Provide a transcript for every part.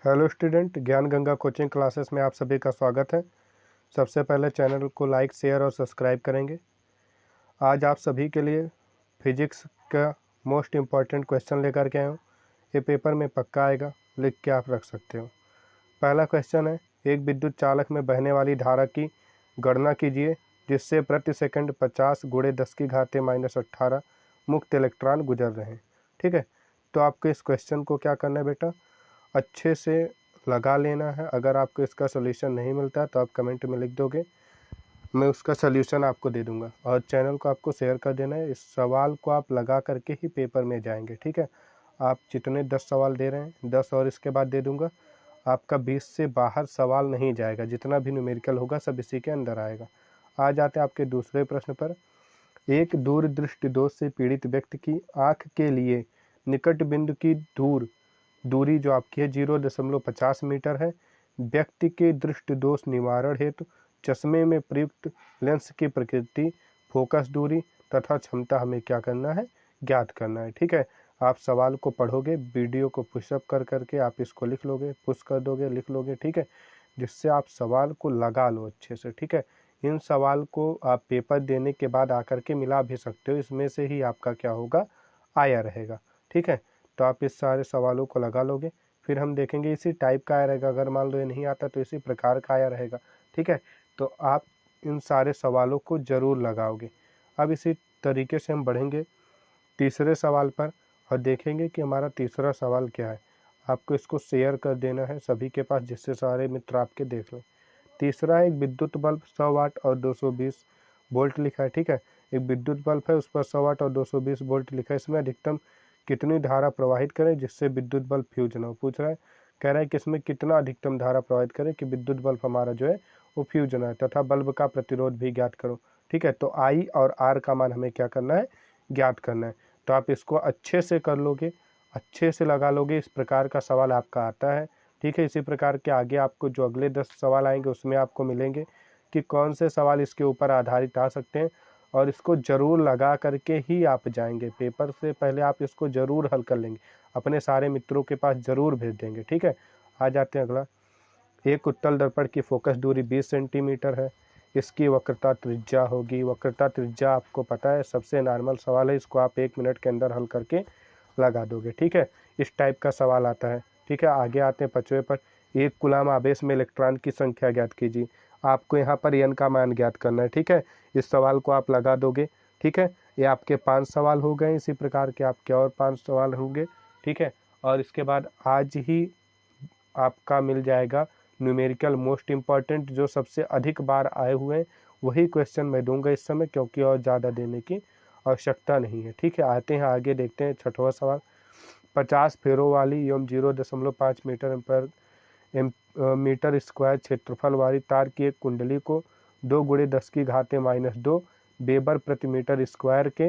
Hello student, ज्ञान Ganga coaching classes में आप सभी का स्वागत है। सबसे पहले चैनल को लाइक, शेयर और सब्सक्राइब करेंगे। आज आप सभी के लिए फिजिक्स का मोस्ट इम्पॉर्टेंट क्वेश्चन लेकर के आया हूँ। ये पेपर में पक्का आएगा, लिख के आप रख सकते हो। पहला क्वेश्चन है, एक विद्युत चालक में बहने वाली धारा की गणना कीजिए जिससे प्रति सेकंड 50 × 10⁻18 मुक्त इलेक्ट्रॉन गुजर रहे हैं। ठीक है, तो आपको इस क्वेश्चन को क्या करना है बेटा, अच्छे से लगा लेना है। अगर आपको इसका सलूशन नहीं मिलता है तो आप कमेंट में लिख दोगे, मैं उसका सलूशन आपको दे दूंगा। और चैनल को आपको शेयर कर देना है। इस सवाल को आप लगा करके ही पेपर में जाएंगे। ठीक है, आप जितने 10 सवाल दे रहे हैं 10 और इसके बाद दे दूंगा। आपका 20 से बाहर सवाल नहीं जाएगा, जितना भी न्यूमेरिकल होगा सब इसी के अंदर आएगा। आ जाते हैं आपके दूसरे प्रश्न पर। एक दूरदृष्टि दोष से पीड़ित व्यक्ति की आँख के लिए निकट बिंदु की दूरी जो आपकी है 0.50 मीटर है। व्यक्ति के दृष्टि दोष निवारण हेतु चश्मे में प्रयुक्त लेंस की प्रकृति, फोकस दूरी तथा क्षमता हमें क्या करना है, ज्ञात करना है। ठीक है, आप सवाल को पढ़ोगे, वीडियो को पुशअप कर करके आप इसको लिख लोगे, पुश कर दोगे, लिख लोगे। ठीक है, जिससे आप सवाल को लगा लो अच्छे से। ठीक है, इन सवाल को आप पेपर देने के बाद आकर के मिला भी सकते हो, इसमें से ही आपका क्या होगा, आया रहेगा। ठीक है, तो आप इस सारे सवालों को लगा लोगे, फिर हम देखेंगे इसी टाइप का आया रहेगा। अगर मान लो ये नहीं आता तो इसी प्रकार का आया रहेगा। ठीक है, तो आप इन सारे सवालों को ज़रूर लगाओगे। अब इसी तरीके से हम बढ़ेंगे तीसरे सवाल पर और देखेंगे कि हमारा तीसरा सवाल क्या है। आपको इसको शेयर कर देना है सभी के पास, जिससे सारे मित्र आपके देख लें। तीसरा, एक विद्युत बल्ब 100 वाट और 220 वोल्ट लिखा है। ठीक है, एक विद्युत बल्ब है, उस पर 100 वाट और 220 वोल्ट लिखा है। इसमें अधिकतम कितनी धारा प्रवाहित करें जिससे विद्युत बल्ब फ्यूज ना हो। पूछ रहा है, कह रहा है कि इसमें कितना अधिकतम धारा प्रवाहित करें कि विद्युत बल्ब हमारा जो है वो फ्यूज ना है, तथा बल्ब का प्रतिरोध भी ज्ञात करो। ठीक है, तो आई और आर का मान हमें क्या करना है, ज्ञात करना है। तो आप इसको अच्छे से कर लोगे, अच्छे से लगा लोगे। इस प्रकार का सवाल आपका आता है। ठीक है, इसी प्रकार के आगे आपको जो अगले 10 सवाल आएंगे उसमें आपको मिलेंगे कि कौन से सवाल इसके ऊपर आधारित आ सकते हैं, और इसको ज़रूर लगा करके ही आप जाएंगे। पेपर से पहले आप इसको ज़रूर हल कर लेंगे, अपने सारे मित्रों के पास ज़रूर भेज देंगे। ठीक है, आ जाते हैं अगला। एक उत्तल दर्पण की फोकस दूरी 20 सेंटीमीटर है। इसकी वक्रता त्रिज्या होगी। वक्रता त्रिज्या आपको पता है, सबसे नॉर्मल सवाल है, इसको आप 1 मिनट के अंदर हल करके लगा दोगे। ठीक है, इस टाइप का सवाल आता है। ठीक है, आगे आते हैं 5वें पर। एक कूलाम आवेश में इलेक्ट्रॉन की संख्या ज्ञात कीजिए। आपको यहाँ पर n का मान ज्ञात करना है। ठीक है, इस सवाल को आप लगा दोगे। ठीक है, ये आपके 5 सवाल हो गए। इसी प्रकार के आपके और 5 सवाल होंगे। ठीक है, और इसके बाद आज ही आपका मिल जाएगा न्यूमेरिकल मोस्ट इम्पॉर्टेंट, जो सबसे अधिक बार आए हुए हैं वही क्वेश्चन मैं दूंगा इस समय, क्योंकि और ज़्यादा देने की आवश्यकता नहीं है। ठीक है, आते हैं आगे, देखते हैं 6वां सवाल। 50 फेरों वाली एवं 0.5 मीटर स्क्वायर क्षेत्रफल वाली तार की एक कुंडली को 2 × 10⁻² वेबर प्रति मीटर स्क्वायर के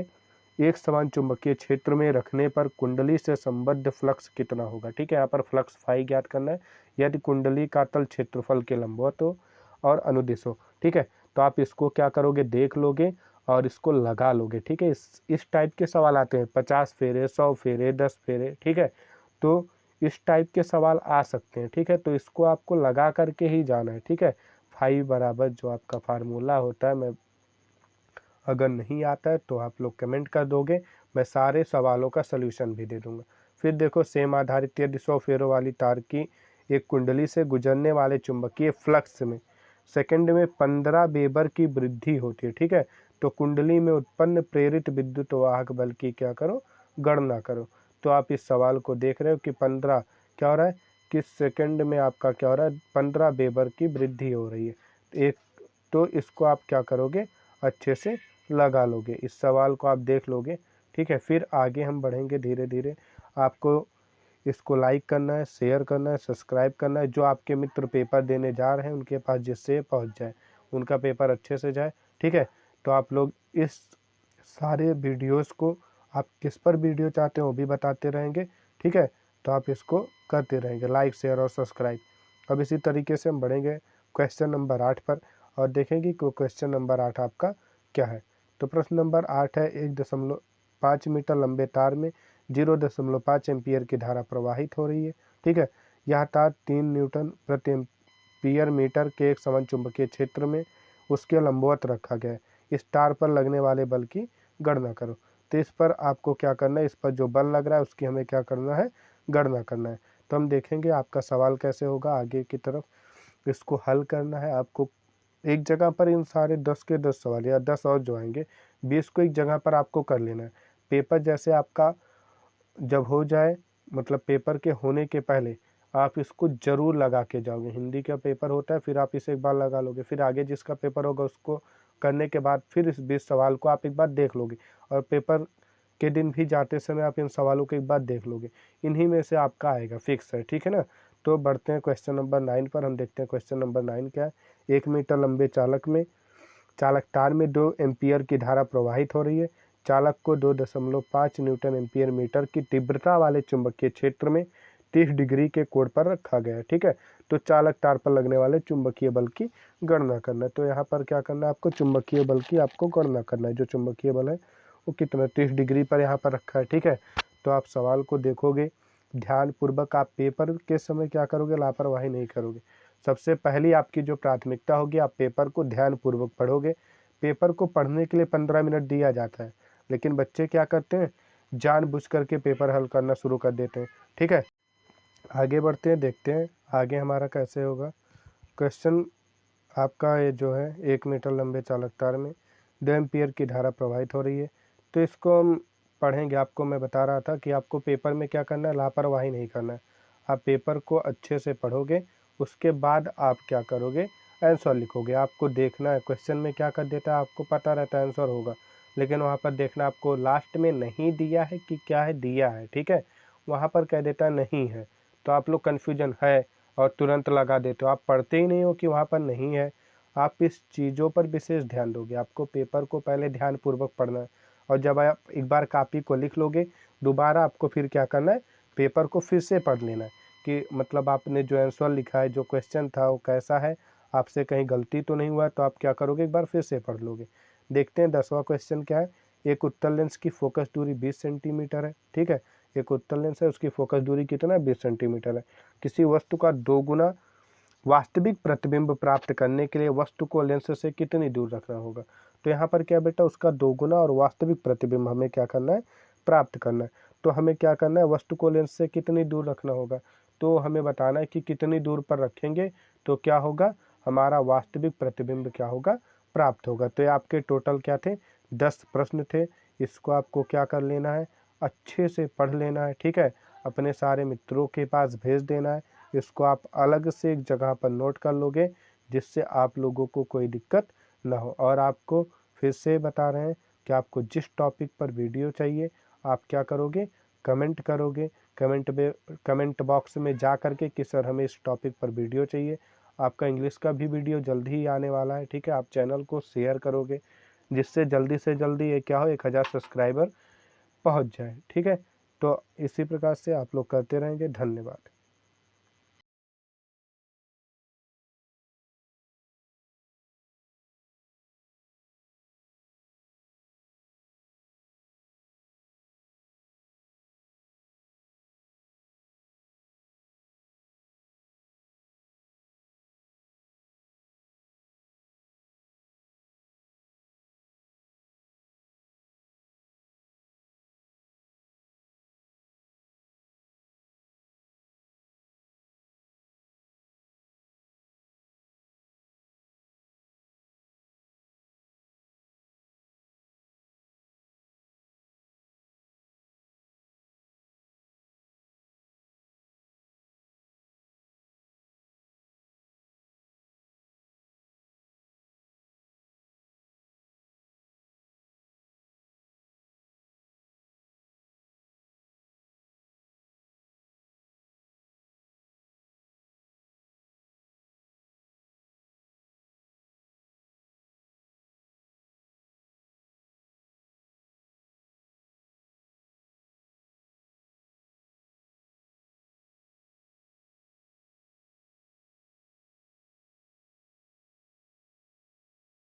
एक समान चुंबकीय क्षेत्र में रखने पर कुंडली से संबद्ध फ्लक्स कितना होगा। ठीक है, यहाँ पर फ्लक्स फाई ज्ञात करना है यदि कुंडली का तल क्षेत्रफल के लंबवत हो और अनुदिश हो। ठीक है, तो आप इसको क्या करोगे, देख लोगे और इसको लगा लोगे। ठीक है, इस टाइप के सवाल आते हैं, 50 फेरे, 100 फेरे, 10 फेरे। ठीक है, तो इस टाइप के सवाल आ सकते हैं। ठीक है, तो इसको आपको लगा करके ही जाना है। ठीक है, फाई बराबर जो आपका फार्मूला होता है, मैं अगर नहीं आता है तो आप लोग कमेंट कर दोगे, मैं सारे सवालों का सलूशन भी दे दूंगा। फिर देखो, सेम आधारित यदि 100 फेरों वाली तार की एक कुंडली से गुजरने वाले चुंबकीय फ्लक्स में सेकंड में 15 वेबर की वृद्धि होती है। ठीक है, तो कुंडली में उत्पन्न प्रेरित विद्युत वाहक बल की क्या करो, गणना करो। तो आप इस सवाल को देख रहे हो कि 15 क्या हो रहा है, किस सेकंड में आपका क्या हो रहा है, 15 वेबर की वृद्धि हो रही है। एक तो इसको आप क्या करोगे, अच्छे से लगा लोगे, इस सवाल को आप देख लोगे। ठीक है, फिर आगे हम बढ़ेंगे धीरे धीरे। आपको इसको लाइक करना है, शेयर करना है, सब्सक्राइब करना है। जो आपके मित्र पेपर देने जा रहे हैं उनके पास जिससे पहुंच जाए, उनका पेपर अच्छे से जाए। ठीक है, तो आप लोग इस सारे वीडियोस को, आप किस पर वीडियो चाहते हो वो भी बताते रहेंगे। ठीक है, तो आप इसको करते रहेंगे, लाइक, शेयर और सब्सक्राइब। अब इसी तरीके से हम बढ़ेंगे क्वेश्चन नंबर 8 पर और देखेंगे कि क्वेश्चन नंबर 8 आपका क्या है। तो प्रश्न नंबर 8 है, 1.5 मीटर लंबे तार में 0.5 एम्पियर की धारा प्रवाहित हो रही है। ठीक है, यह तार 3 न्यूटन प्रति एम्पीयर मीटर के एक समान चुंबकीय क्षेत्र में उसके लंबवत रखा गया है। इस तार पर लगने वाले बल की गणना करो। तो इस पर आपको क्या करना है, इस पर जो बल लग रहा है उसकी हमें क्या करना है, गणना करना है। तो हम देखेंगे आपका सवाल कैसे होगा आगे की तरफ। इसको हल करना है आपको। एक जगह पर इन सारे 10 के 10 सवाल या 10 और जो आएंगे 20 को एक जगह पर आपको कर लेना है। पेपर जैसे आपका जब हो जाए, मतलब पेपर के होने के पहले आप इसको ज़रूर लगा के जाओगे। हिंदी का पेपर होता है, फिर आप इसे एक बार लगा लोगे, फिर आगे जिसका पेपर होगा उसको करने के बाद फिर इस 20 सवाल को आप एक बार देख लोगे, और पेपर के दिन भी जाते समय आप इन सवालों को एक बार देख लोगे। इन्हीं में से आपका आएगा, फिक्स है, ठीक है ना। तो बढ़ते हैं क्वेश्चन नंबर 9 पर। हम देखते हैं क्वेश्चन नंबर 9 क्या है। 1 मीटर लंबे चालक तार में 2 एम्पीयर की धारा प्रवाहित हो रही है। चालक को 2.5 न्यूटन एम्पीयर मीटर की तीव्रता वाले चुंबकीय क्षेत्र में 30 डिग्री के कोण पर रखा गया है, ठीक है। तो चालक तार पर लगने वाले चुंबकीय बल की गणना करना है। तो यहाँ पर क्या करना है आपको, चुंबकीय बल की आपको गणना करना है। जो चुंबकीय बल है वो कितना 30 डिग्री पर यहाँ पर रखा है, ठीक है। तो आप सवाल को देखोगे ध्यानपूर्वक, आप पेपर के समय क्या करोगे, लापरवाही नहीं करोगे। सबसे पहली आपकी जो प्राथमिकता होगी, आप पेपर को ध्यानपूर्वक पढ़ोगे। पेपर को पढ़ने के लिए 15 मिनट दिया जाता है, लेकिन बच्चे क्या करते हैं, जानबूझ करके पेपर हल करना शुरू कर देते हैं, ठीक है। आगे बढ़ते हैं, देखते हैं आगे हमारा कैसे होगा क्वेश्चन। आपका ये जो है 1 मीटर लंबे चालक तार में 2 एम्पीयर की धारा प्रवाहित हो रही है। तो इसको हम पढ़ेंगे। आपको मैं बता रहा था कि आपको पेपर में क्या करना है, लापरवाही नहीं करना है। आप पेपर को अच्छे से पढ़ोगे, उसके बाद आप क्या करोगे, आंसर लिखोगे। आपको देखना है क्वेश्चन में क्या कर देता है, आपको पता रहता है आंसर होगा, लेकिन वहाँ पर देखना आपको लास्ट में नहीं दिया है कि क्या है, दिया है, ठीक है। वहाँ पर कह देता है नहीं है, तो आप लोग कन्फ्यूजन है और तुरंत लगा देते हो। आप पढ़ते ही नहीं हो कि वहाँ पर नहीं है। आप इस चीज़ों पर विशेष ध्यान दोगे। आपको पेपर को पहले ध्यानपूर्वक पढ़ना है, और जब आप एक बार कॉपी को लिख लोगे, दोबारा आपको फिर क्या करना है, पेपर को फिर से पढ़ लेना है कि मतलब आपने जो आंसर लिखा है, जो क्वेश्चन था वो कैसा है, आपसे कहीं गलती तो नहीं हुआ। तो आप क्या करोगे, एक बार फिर से पढ़ लोगे। देखते हैं 10वां क्वेश्चन क्या है। एक उत्तल लेंस की फोकस दूरी 20 सेंटीमीटर है, ठीक है। एक उत्तल लेंस है, उसकी फोकस दूरी कितना है, 20 सेंटीमीटर है। किसी वस्तु का 2 गुना वास्तविक प्रतिबिंब प्राप्त करने के लिए वस्तु को लेंस से कितनी दूर रखना होगा। तो यहाँ पर क्या बेटा, उसका 2 गुना और वास्तविक प्रतिबिंब हमें क्या करना है, प्राप्त करना है। तो हमें क्या करना है, वस्तु को लेंस से कितनी दूर रखना होगा। तो हमें बताना है कि कितनी दूर पर रखेंगे तो क्या होगा, हमारा वास्तविक प्रतिबिंब क्या होगा, प्राप्त होगा। तो ये आपके टोटल क्या थे, 10 प्रश्न थे। इसको आपको क्या कर लेना है, अच्छे से पढ़ लेना है, ठीक है। अपने सारे मित्रों के पास भेज देना है। इसको आप अलग से एक जगह पर नोट कर लोगे, जिससे आप लोगों को कोई दिक्कत ना हो। और आपको फिर से बता रहे हैं कि आपको जिस टॉपिक पर वीडियो चाहिए, आप क्या करोगे, कमेंट करोगे। कमेंट बॉक्स में जा करके कि सर हमें इस टॉपिक पर वीडियो चाहिए। आपका इंग्लिश का भी वीडियो जल्दी ही आने वाला है, ठीक है। आप चैनल को शेयर करोगे, जिससे जल्दी से जल्दी ये क्या हो, 1000 सब्सक्राइबर पहुंच जाए, ठीक है। तो इसी प्रकार से आप लोग करते रहेंगे। धन्यवाद।